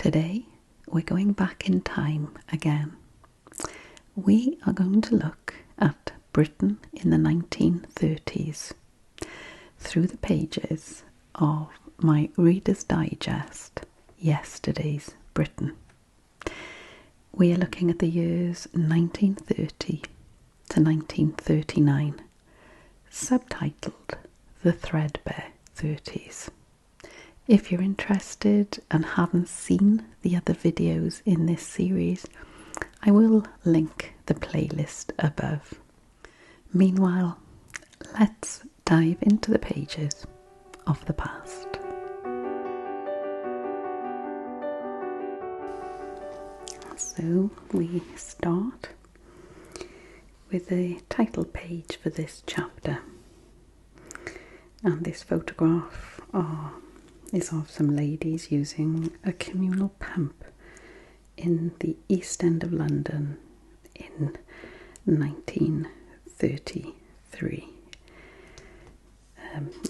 Today we're going back in time again. We are going to look at Britain in the 1930s through the pages of my Reader's Digest, Yesterday's Britain. We are looking at the years 1930 to 1939, subtitled The Threadbare 30s. If you're interested and haven't seen the other videos in this series, I will link the playlist above. Meanwhile, let's dive into the pages of the past. So we start with the title page for this chapter, and this photograph is of some ladies using a communal pump in the East End of London in 1933.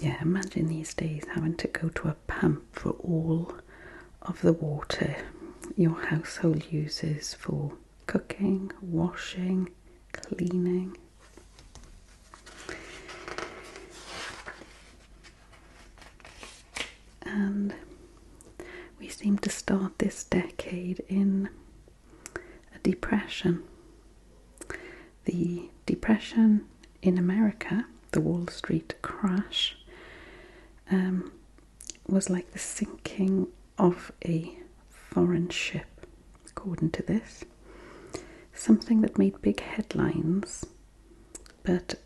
Imagine these days having to go to a pump for all of the water your household uses for cooking, washing, cleaning. And we seem to start this decade in a depression. The depression in America, the Wall Street crash, was like the sinking of a foreign ship, according to this. Something that made big headlines, but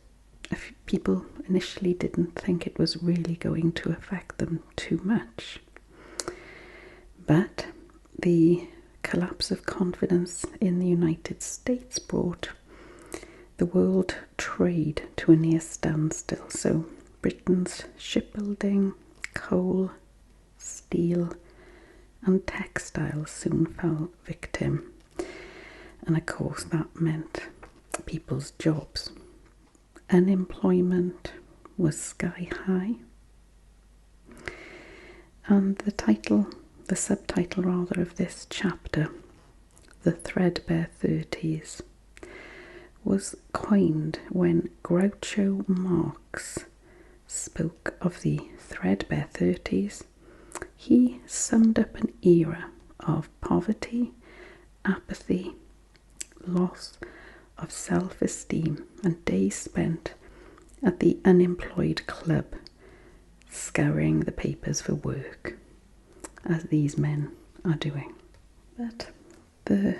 people initially didn't think it was really going to affect them too much. But the collapse of confidence in the United States brought the world trade to a near standstill. So Britain's shipbuilding, coal, steel and textiles soon fell victim. And of course that meant people's jobs. Unemployment was sky high. And the subtitle of this chapter, The Threadbare 30s, was coined when Groucho Marx spoke of the threadbare 30s. He summed up an era of poverty, apathy, loss of self-esteem, and days spent at the unemployed club scouring the papers for work, as these men are doing. But the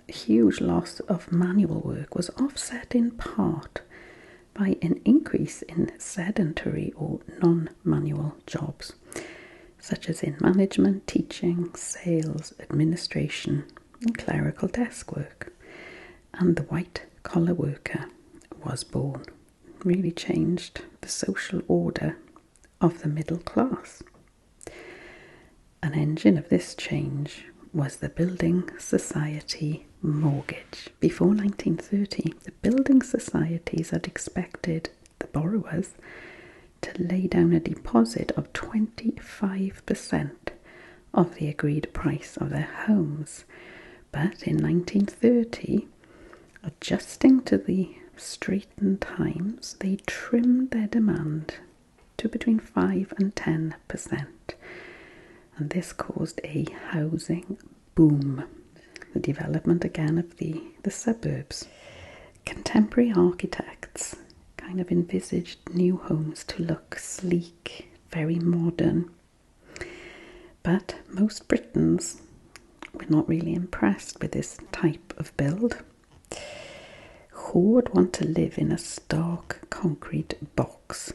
huge loss of manual work was offset in part by an increase in sedentary or non-manual jobs, such as in management, teaching, sales, administration, and clerical desk work. And the white-collar worker was born. Really changed the social order of the middle class. An engine of this change was the building society mortgage. Before 1930, the building societies had expected the borrowers to lay down a deposit of 25% of the agreed price of their homes. But in 1930, adjusting to the straitened times, they trimmed their demand to between 5 and 10%. And this caused a housing boom, the development again of the suburbs. Contemporary architects kind of envisaged new homes to look sleek, very modern. But most Britons were not really impressed with this type of build. Who would want to live in a stark concrete box?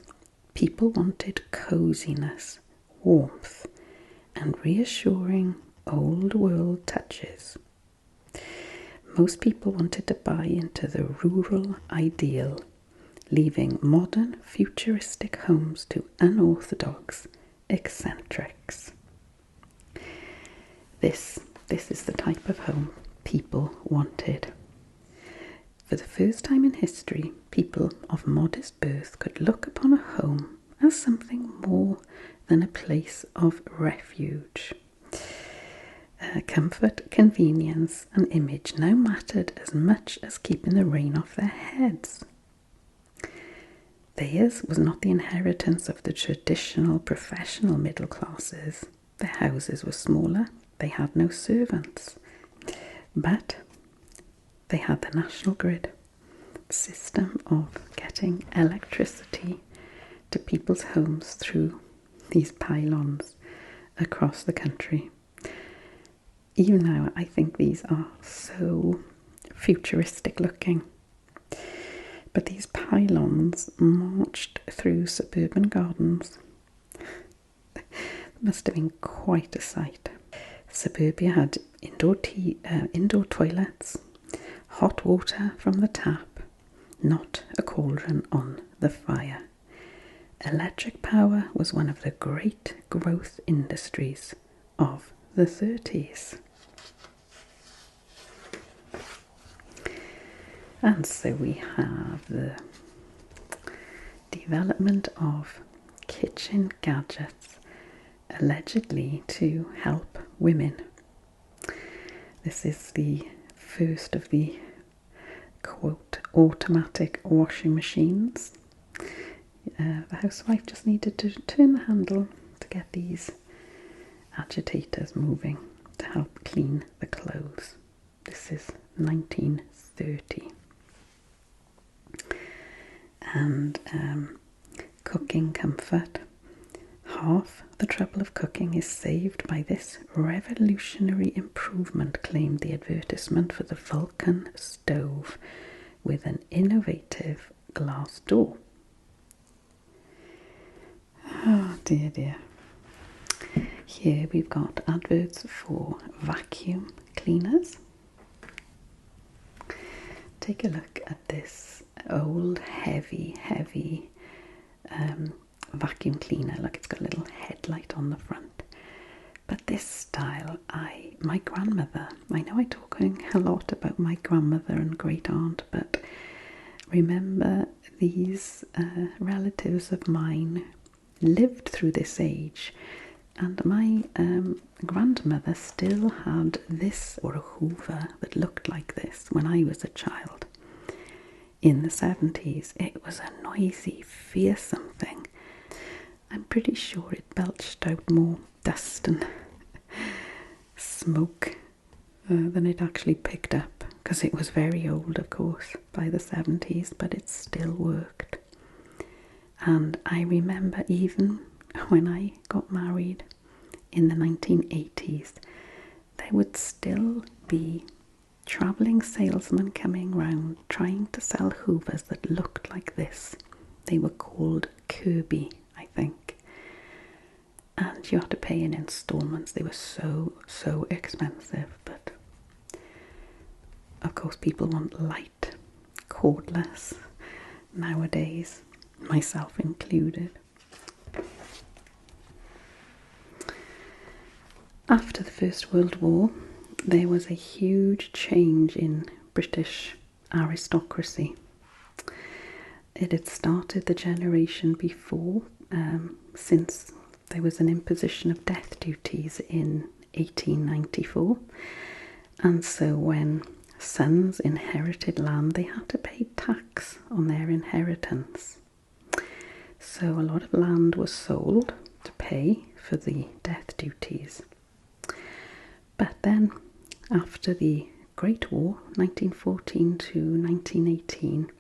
People wanted coziness, warmth, and reassuring old world touches. Most people wanted to buy into the rural ideal, leaving modern futuristic homes to unorthodox eccentrics. This is the type of home people wanted. For the first time in history, people of modest birth could look upon a home as something more than a place of refuge. comfort, convenience and image now mattered as much as keeping the rain off their heads. Theirs was not the inheritance of the traditional professional middle classes. Their houses were smaller, they had no servants, but they had the national grid system of getting electricity to people's homes through these pylons across the country. Even now, I think these are so futuristic looking. But these pylons marched through suburban gardens. It must have been quite a sight. Suburbia had indoor toilets, hot water from the tap, not a cauldron on the fire. Electric power was one of the great growth industries of the 30s. And so we have the development of kitchen gadgets allegedly to help women. This is the first of the quote automatic washing machines. The housewife just needed to turn the handle to get these agitators moving to help clean the clothes. This is 1930. And cooking comfort. Half the trouble of cooking is saved by this revolutionary improvement, claimed the advertisement for the Vulcan stove with an innovative glass door. Oh dear, dear. Here we've got adverts for vacuum cleaners. Take a look at this old, heavy vacuum cleaner. Look, it's got a little headlight on the front. But this style, my grandmother, I know I'm talking a lot about my grandmother and great aunt, but remember these relatives of mine lived through this age, and my grandmother still had this, or a Hoover that looked like this when I was a child. In the 70s, it was a noisy, fearsome thing. I'm pretty sure it belched out more dust and smoke than it actually picked up, because it was very old, of course, by the 70s, but it still worked. And I remember even when I got married in the 1980s, there would still be travelling salesmen coming round trying to sell Hoovers that looked like this. They were called Kirby, I think. And you had to pay in instalments. They were so expensive. But of course people want light, cordless nowadays, myself included. After the First World War, there was a huge change in British aristocracy. It had started the generation before, since there was an imposition of death duties in 1894. And so when sons inherited land, they had to pay tax on their inheritance. So a lot of land was sold to pay for the death duties. But then, after the Great War, 1914 to 1918,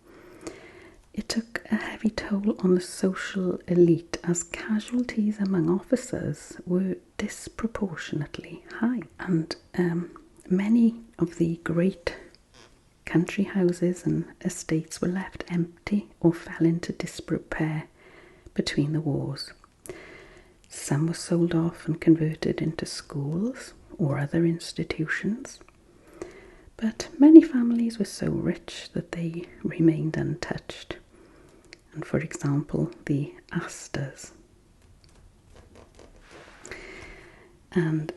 it took a heavy toll on the social elite as casualties among officers were disproportionately high. And many of the great country houses and estates were left empty or fell into disrepair between the wars. Some were sold off and converted into schools or other institutions, but many families were so rich that they remained untouched. And for example, the Astors. And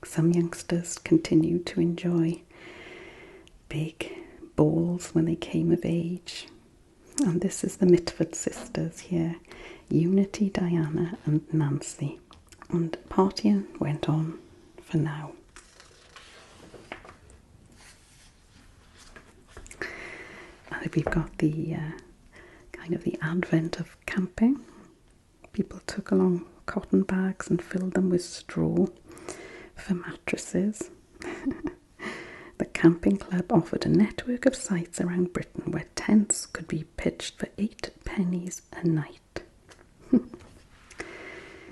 some youngsters continued to enjoy big balls when they came of age. And this is the Mitford sisters here, Unity, Diana and Nancy. And partying went on for now. We've got the kind of the advent of camping. People took along cotton bags and filled them with straw for mattresses. The camping club offered a network of sites around Britain where tents could be pitched for 8 pennies a night.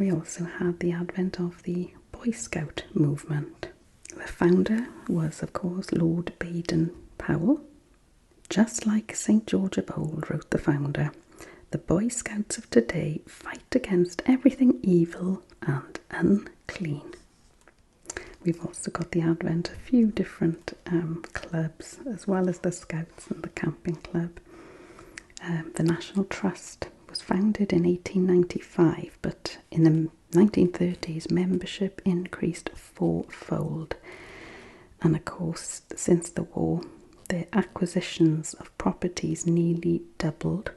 We also had the advent of the Boy Scout movement. The founder was, of course, Lord Baden-Powell. Just like St. George of old, wrote the founder, the Boy Scouts of today fight against everything evil and unclean. We've also got the advent of a few different clubs, as well as the Scouts and the Camping Club. The National Trust was founded in 1895, but in the 1930s membership increased 4-fold. And of course, since the war, the acquisitions of properties nearly doubled,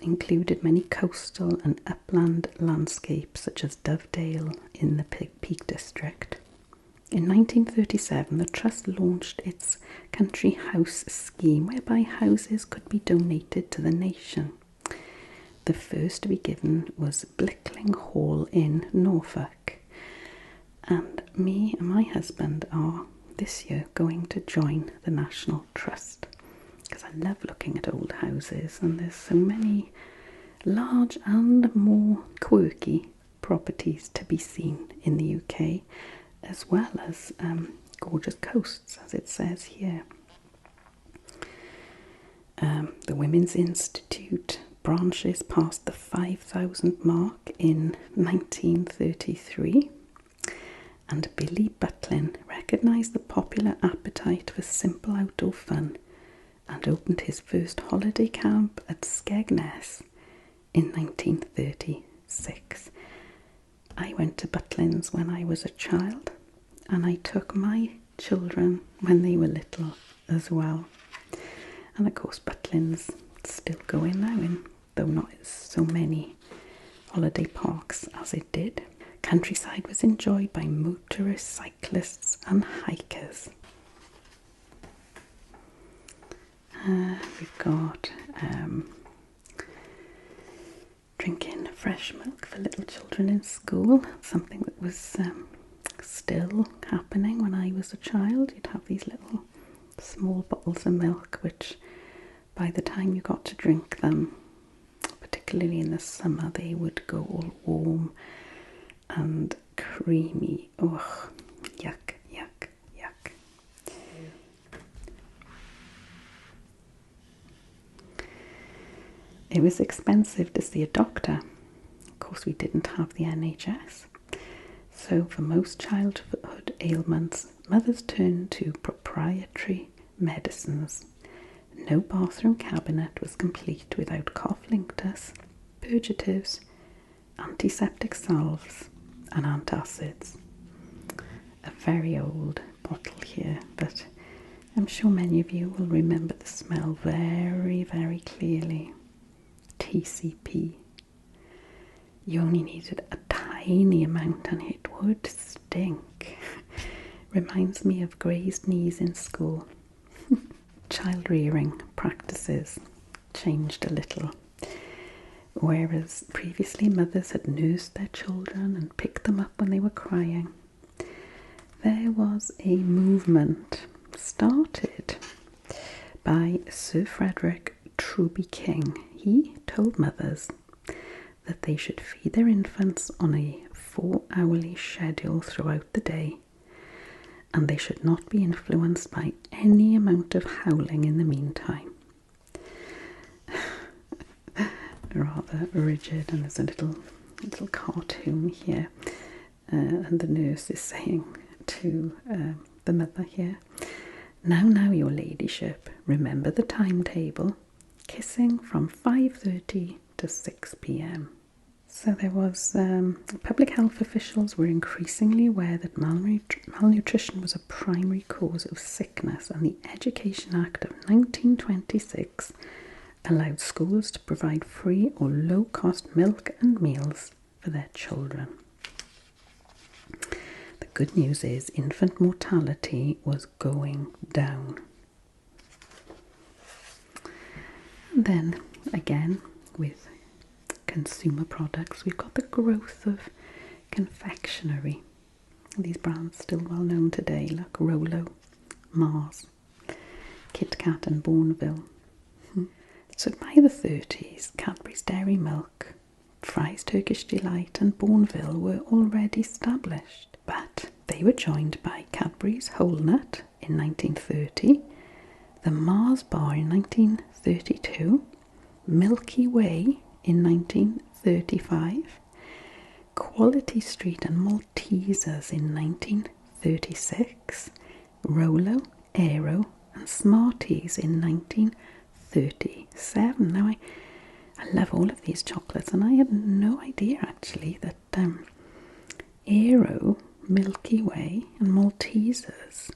included many coastal and upland landscapes such as Dovedale in the Peak District. In 1937, the Trust launched its Country House scheme, whereby houses could be donated to the nation. The first to be given was Blickling Hall in Norfolk, and me and my husband are this year going to join the National Trust because I love looking at old houses, and there's so many large and more quirky properties to be seen in the UK, as well as gorgeous coasts, as it says here. The Women's Institute branches passed the 5,000 mark in 1933. And Billy Butlin recognised the popular appetite for simple outdoor fun and opened his first holiday camp at Skegness in 1936. I went to Butlin's when I was a child, and I took my children when they were little as well. And of course Butlin's still going now, though not so many holiday parks as it did. Countryside was enjoyed by motorists, cyclists and hikers. We've got drinking fresh milk for little children in school, something that was still happening when I was a child. You'd have these little small bottles of milk, which by the time you got to drink them, particularly in the summer, they would go all warm and creamy. Ugh, yuck, yuck, yuck. It was expensive to see a doctor. Of course, we didn't have the NHS. So for most childhood ailments, mothers turned to proprietary medicines. No bathroom cabinet was complete without cough linctus, purgatives, antiseptic salves and antacids. A very old bottle here, but I'm sure many of you will remember the smell very, very clearly. TCP. You only needed a tiny amount and it would stink. Reminds me of grazed knees in school. Child rearing practices changed a little. Whereas previously mothers had nursed their children and picked them up when they were crying, there was a movement started by Sir Frederick Truby King. He told mothers that they should feed their infants on a 4-hourly schedule throughout the day, and they should not be influenced by any amount of howling in the meantime. Rather rigid, and there's a little cartoon here, and the nurse is saying to the mother here, now, your ladyship, remember the timetable, kissing from 5:30 to 6 p.m. So there was, public health officials were increasingly aware that malnutrition was a primary cause of sickness, and the Education Act of 1926 allowed schools to provide free or low-cost milk and meals for their children. good news is infant mortality was going down. And then again with consumer products, we've got the growth of confectionery. These brands still well known today, like Rolo, Mars, Kit Kat and Bourneville. So by the 30s, Cadbury's Dairy Milk, Fry's Turkish Delight and Bourneville were already established, but they were joined by Cadbury's Whole Nut in 1930, the Mars Bar in 1932, Milky Way in 1935, Quality Street and Maltesers in 1936, Rolo, Aero and Smarties in 1937. Now I love all of these chocolates, and I had no idea actually that Aero, Milky Way and Maltesers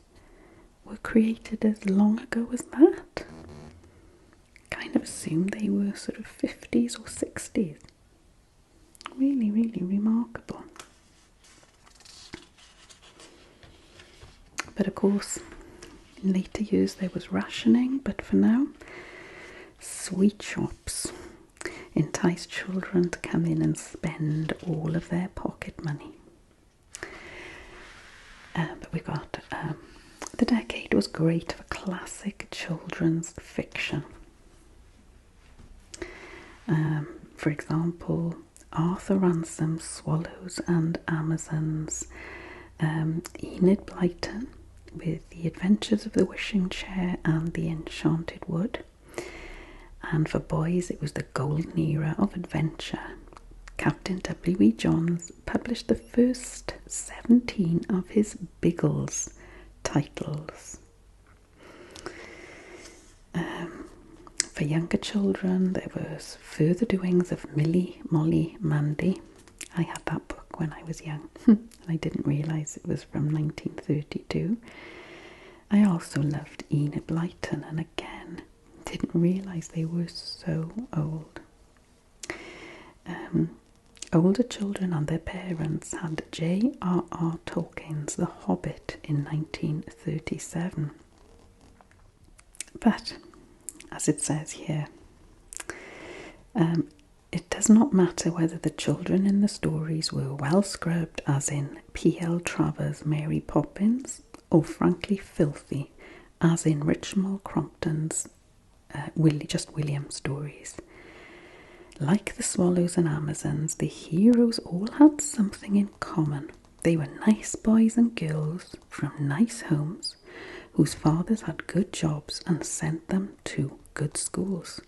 were created as long ago as that. Kind of assumed they were sort of 50s or 60s. Really, really remarkable. But of course, in later years there was rationing, but for now, sweet shops entice children to come in and spend all of their pocket money. But we got the decade was great for classic children's fiction. For example, Arthur Ransom's Swallows and Amazons, Enid Blyton with The Adventures of the Wishing Chair and the Enchanted Wood. And for boys, it was the golden era of adventure. Captain W.E. Johns published the first 17 of his Biggles titles. For younger children, there was Further Doings of Millie, Molly, Mandy. I had that book when I was young, and I didn't realise it was from 1932. I also loved Enid Blyton, and again, didn't realise they were so old. Older children and their parents had J.R.R. Tolkien's The Hobbit in 1937. But, as it says here, it does not matter whether the children in the stories were well scrubbed, as in P.L. Travers' Mary Poppins, or frankly filthy, as in Richmal Crompton's Just William stories. Like the Swallows and Amazons, the heroes all had something in common. They were nice boys and girls from nice homes, whose fathers had good jobs and sent them to good schools.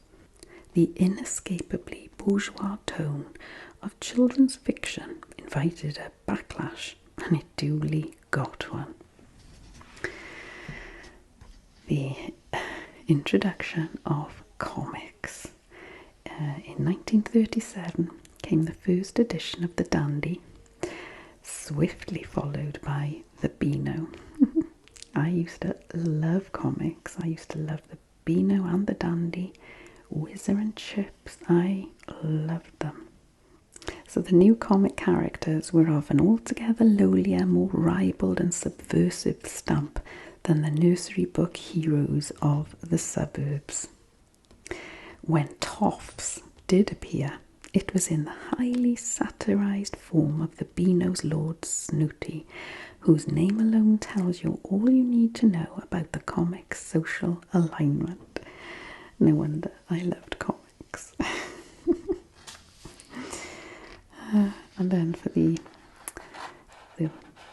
The inescapably bourgeois tone of children's fiction invited a backlash, and it duly got one. The introduction of comics. In 1937 came the first edition of the Dandy, swiftly followed by the Beano. I used to love comics. I used to love the Beano and the Dandy, Whizzer and Chips. I loved them. So the new comic characters were of an altogether lowlier, more ribald and subversive stamp than the nursery book heroes of the suburbs. When toffs did appear, it was in the highly satirised form of the Beano's Lord Snooty, whose name alone tells you all you need to know about the comic's social alignment. No wonder I loved comics. And then for the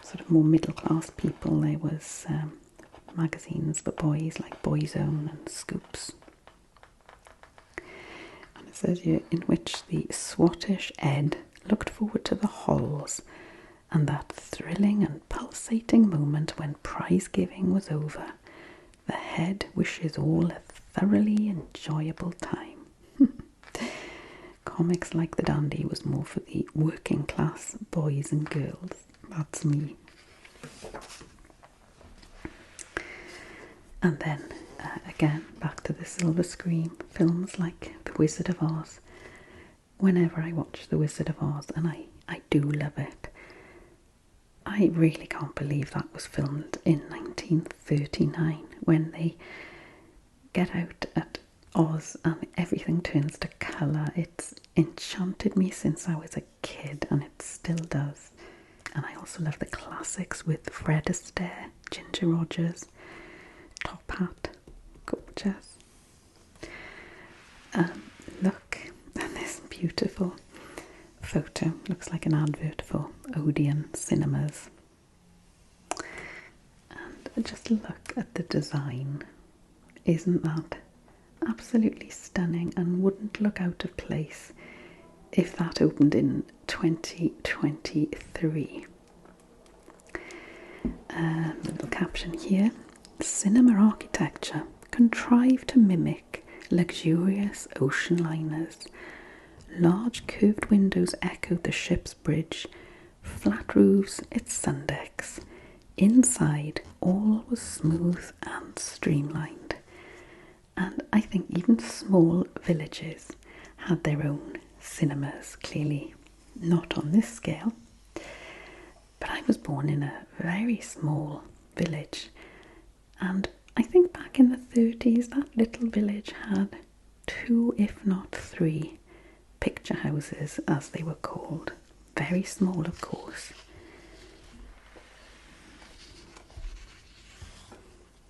sort of more middle-class people, there was magazines for boys like Boyzone and Scoops. And it says here, in which the Swattish Ed looked forward to the halls and that thrilling and pulsating moment when prize-giving was over. The head wishes all a thoroughly enjoyable time. Comics like the Dandy was more for the working class boys and girls. That's me. And then, again, back to the silver screen, films like The Wizard of Oz. Whenever I watch The Wizard of Oz, and I do love it, I I really can't believe that was filmed in 1939 when they get out at Oz and everything turns to colour. It's enchanted me since I was a kid, and it still does. And I also love the classics with Fred Astaire, Ginger Rogers, Top Hat, gorgeous. Look at this beautiful photo. Looks like an advert for Odeon Cinemas. And just look at the design. Isn't that absolutely stunning, and wouldn't look out of place if that opened in 2023. Little caption here: cinema architecture contrived to mimic luxurious ocean liners. Large curved windows echoed the ship's bridge, flat roofs its sun decks. Inside, all was smooth and streamlined. And I think even small villages had their own cinemas, clearly not on this scale. But I was born in a very small village, and I think back in the 30s that little village had 2, if not 3, picture houses, as they were called. Very small, of course.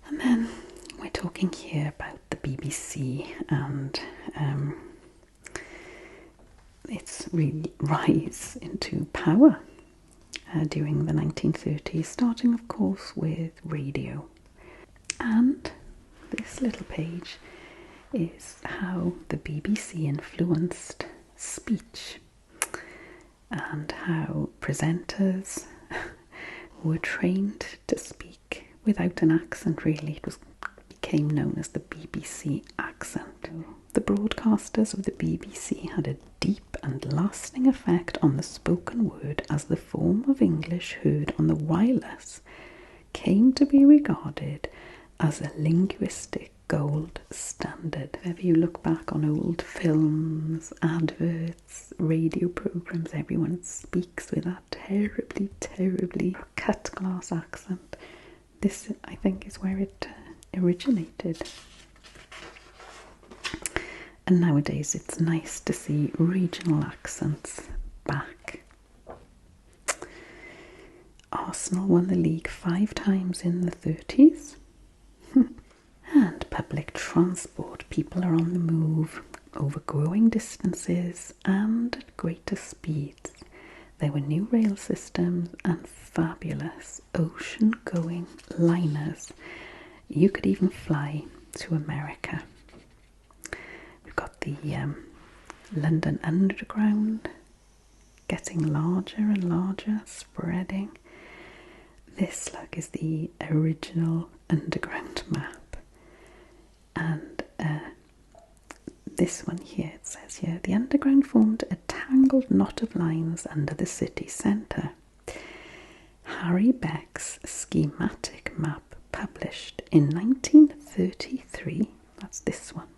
And then we're talking here about the BBC and its really rise into power during the 1930s, starting of course with radio. And this little page is how the BBC influenced speech and how presenters were trained to speak without an accent. Really, it became known as the BBC accent. The broadcasters of the BBC had a deep and lasting effect on the spoken word, as the form of English heard on the wireless came to be regarded as a linguistic gold standard. If you look back on old films, adverts, radio programmes, everyone speaks with that terribly, terribly cut glass accent. This, I think, is where it originated. And nowadays it's nice to see regional accents back. Arsenal won the league 5 times in the 30s. And public transport. People are on the move over growing distances and at greater speeds. There were new rail systems and fabulous ocean-going liners. You could even fly to America. We've got the London Underground getting larger and larger, spreading. This, look, is the original Underground map. And this one here, it says here, the Underground formed a tangled knot of lines under the city centre. Harry Beck's schematic map, published in 1933, that's this one,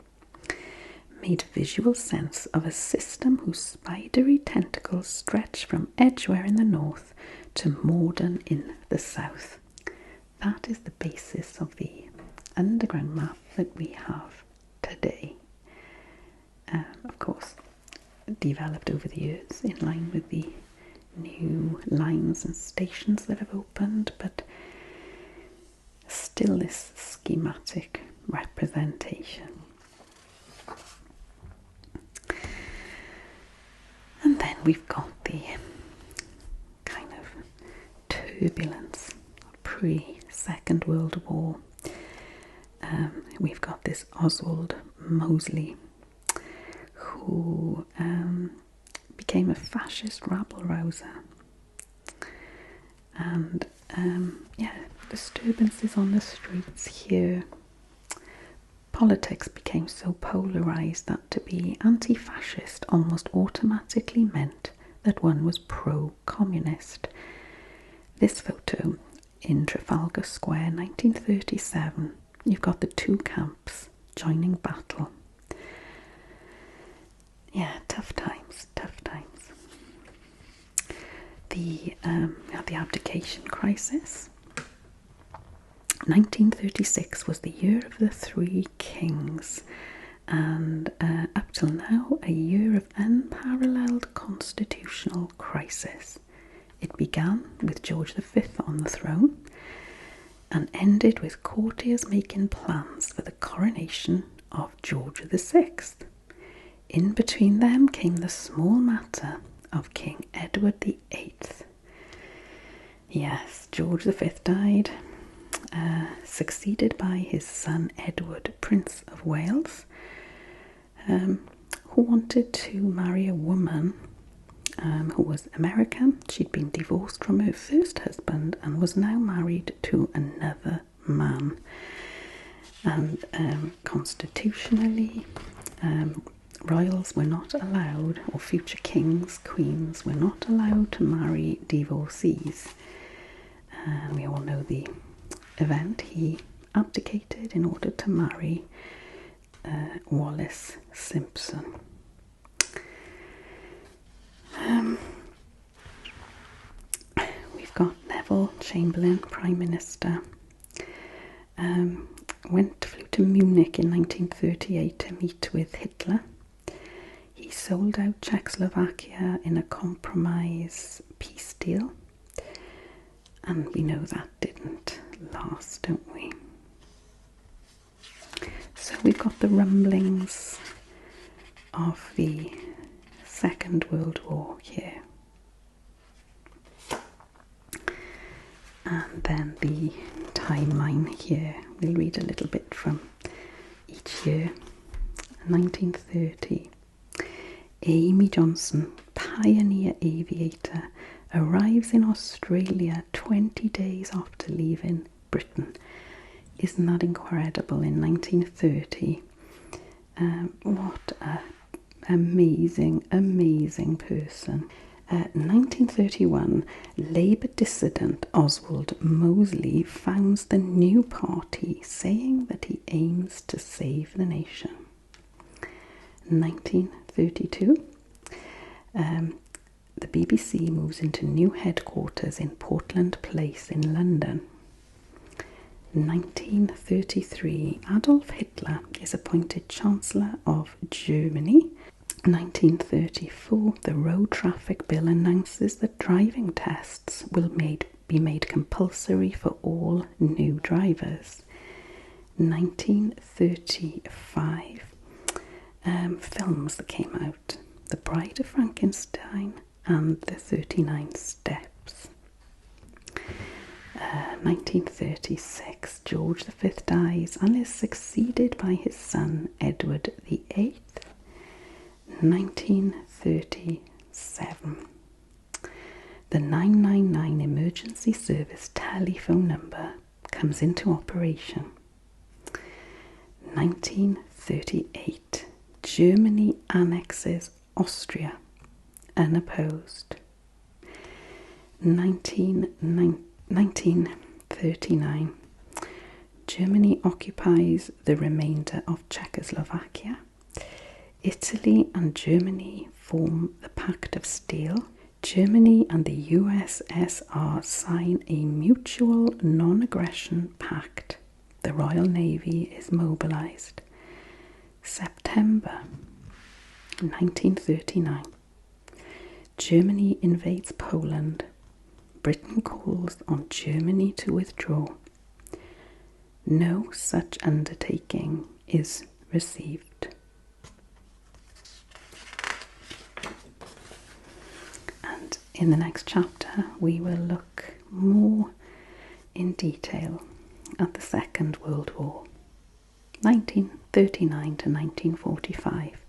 made visual sense of a system whose spidery tentacles stretch from Edgware in the north to Morden in the south. That is the basis of the Underground map that we have today. Of course, developed over the years in line with the new lines and stations that have opened, but still this schematic representation. And then we've got the kind of turbulence pre-Second World War. We've got this Oswald Mosley, who became a fascist rabble-rouser. And disturbances on the streets here. Politics became so polarised that to be anti-fascist almost automatically meant that one was pro-communist. This photo in Trafalgar Square, 1937, you've got the two camps joining battle. Yeah, tough times, tough times. The the abdication crisis. 1936 was the year of the Three Kings, and up till now, a year of unparalleled constitutional crisis. It began with George V on the throne and ended with courtiers making plans for the coronation of George VI. In between them came the small matter of King Edward VIII. Yes, George V died, succeeded by his son Edward, Prince of Wales, who wanted to marry a woman who was American. She'd been divorced from her first husband and was now married to another man. And constitutionally, royals were not allowed, or future kings, queens, were not allowed to marry divorcees. We all know the event. He abdicated in order to marry Wallis Simpson. We've got Neville Chamberlain, Prime Minister. Flew to Munich in 1938 to meet with Hitler. He sold out Czechoslovakia in a compromise peace deal. And we know that didn't last, don't we? So we've got the rumblings of the Second World War here. And then the timeline here. We'll read a little bit from each year. 1930. Amy Johnson, pioneer aviator, arrives in Australia 20 days after leaving Britain. Isn't that incredible? In 1930. What an amazing person. 1931, Labour dissident Oswald Mosley founds the New Party, saying that he aims to save the nation. 1932, the BBC moves into new headquarters in Portland Place in London. 1933, Adolf Hitler is appointed Chancellor of Germany. 1934, the Road Traffic Bill announces that driving tests will be made compulsory for all new drivers. 1935, films that came out: The Bride of Frankenstein and The 39 Steps. 1936, George V dies and is succeeded by his son Edward VIII. 1937, the 999 emergency service telephone number comes into operation. 1938, Germany annexes Austria unopposed. 1939, Germany occupies the remainder of Czechoslovakia. Italy and Germany form the Pact of Steel. Germany and the USSR sign a mutual non-aggression pact. The Royal Navy is mobilised. September 1939. Germany invades Poland. Britain calls on Germany to withdraw. No such undertaking is received. And in the next chapter, we will look more in detail at the Second World War, 1939 to 1945.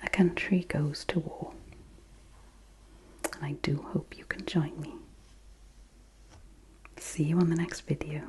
A country goes to war. And I do hope you can join me. See you on the next video.